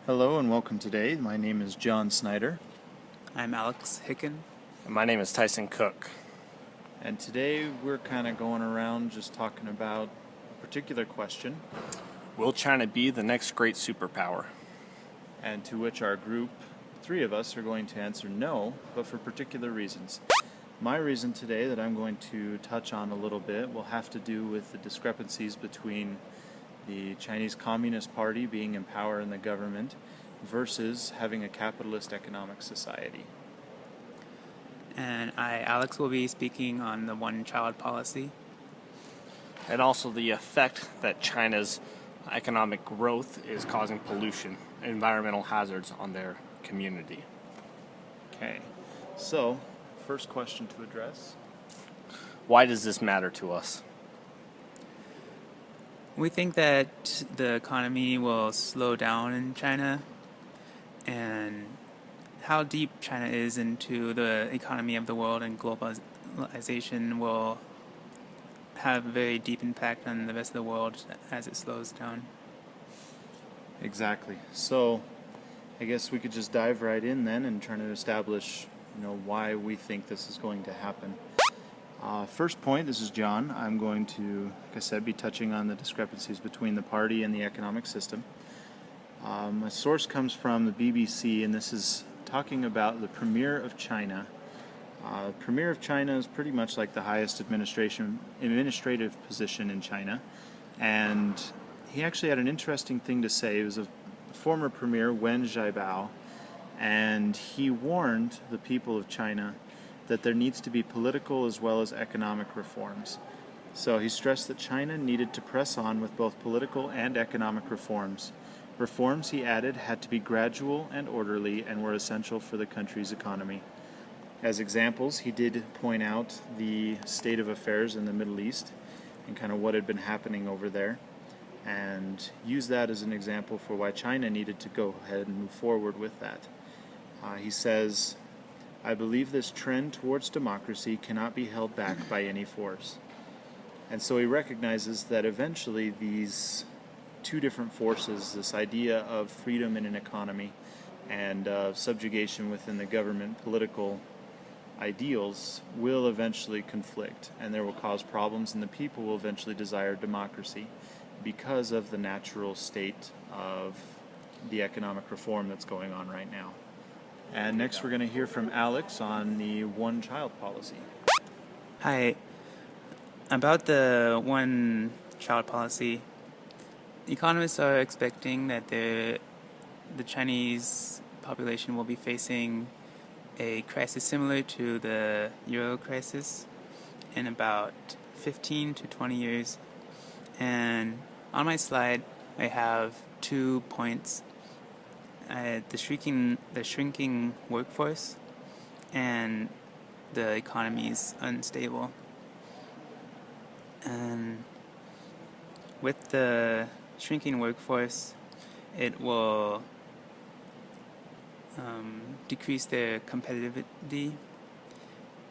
Hello and welcome today. My name is John Snyder, I'm Alex Hicken. And my name is Tyson Cook. and today we're kind of going around just talking about a particular question, Will China be the next great superpower? and to which our group, three of us, are going to answer no, but for particular reasons. My reason today that I'm going to touch on a little bit will have to do with the discrepancies between the Chinese Communist Party being in power in the government versus having a capitalist economic society. And I, Alex, will be speaking on the one-child policy. And also the effect that China's economic growth is causing pollution, environmental hazards on their community. Okay, so first question to address. Why does this matter to us? We think that the economy will slow down in China, and how deep China is into the economy of the world and globalization will have a very deep impact on the rest of the world as it slows down. Exactly. So I guess we could just dive right in then and try to establish, why we think this is going to happen. First point, this is John. I'm going to, like I said, be touching on the discrepancies between the party and the economic system. My source comes from the BBC, and this is talking about the Premier of China. Premier of China is pretty much like the highest administrative position in China, and he actually had an interesting thing to say. It was a former Premier, Wen Jiabao, and he warned the people of China that there needs to be political as well as economic reforms. So he stressed that China needed to press on with both political and economic reforms. Reforms, he added, had to be gradual and orderly and were essential for the country's economy. As examples, he did point out the state of affairs in the Middle East and kind of what had been happening over there, and use that as an example for why China needed to go ahead and move forward with that. He says, I believe this trend towards democracy cannot be held back by any force. And so he recognizes that eventually these two different forces, this idea of freedom in an economy and subjugation within the government, political ideals, will eventually conflict, and there will cause problems, and the people will eventually desire democracy because of the natural state of the economic reform that's going on right now. And next we're going to hear from Alex on the one-child policy. Hi. About the one-child policy, economists are expecting that the Chinese population will be facing a crisis similar to the Euro crisis in about 15 to 20 years. And on my slide, I have 2 points. The shrinking workforce and the economy is unstable. And with the shrinking workforce, it will decrease their competitivity,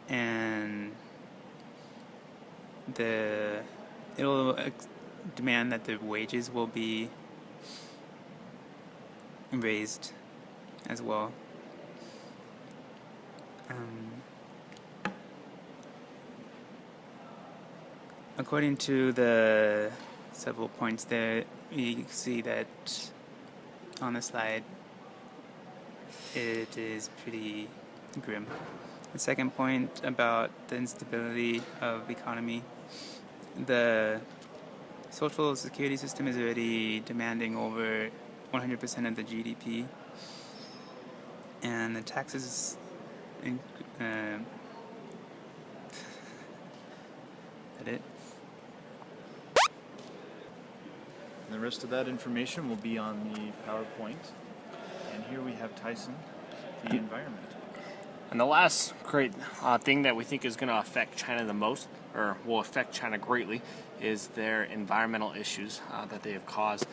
and it'll demand that the wages will be raised as well. According to the several points there, you see that on the slide it is pretty grim. The second point about the instability of the economy, the social security system is already demanding over 100% of the GDP, and the taxes that it. And the rest of that information will be on the PowerPoint. And here we have Tyson, the environment. And the last great thing that we think is going to affect China the most, or will affect China greatly, is their environmental issues that they have caused.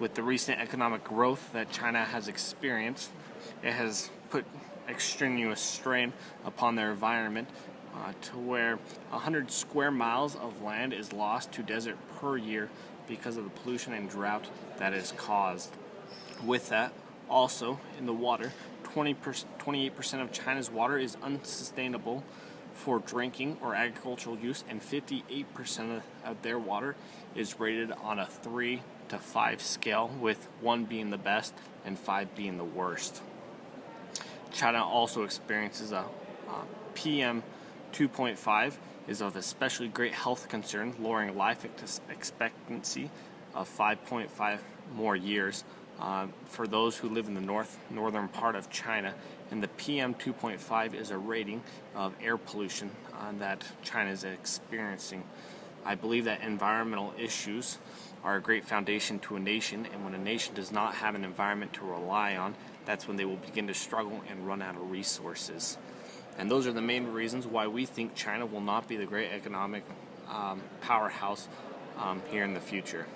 With the recent economic growth that China has experienced, it has put extraneous strain upon their environment to where 100 square miles of land is lost to desert per year because of the pollution and drought that is caused. With that, Also, in the water, 28% of China's water is unsustainable for drinking or agricultural use, and 58% of their water is rated on a 3 to 5 scale, with 1 being the best and 5 being the worst. China also experiences a PM 2.5 is of especially great health concern, lowering life expectancy of 5.5 more years for those who live in the northern part of China. And the PM 2.5 is a rating of air pollution that China is experiencing. I believe that environmental issues are a great foundation to a nation, and when a nation does not have an environment to rely on, that's when they will begin to struggle and run out of resources. And those are the main reasons why we think China will not be the great economic powerhouse here in the future.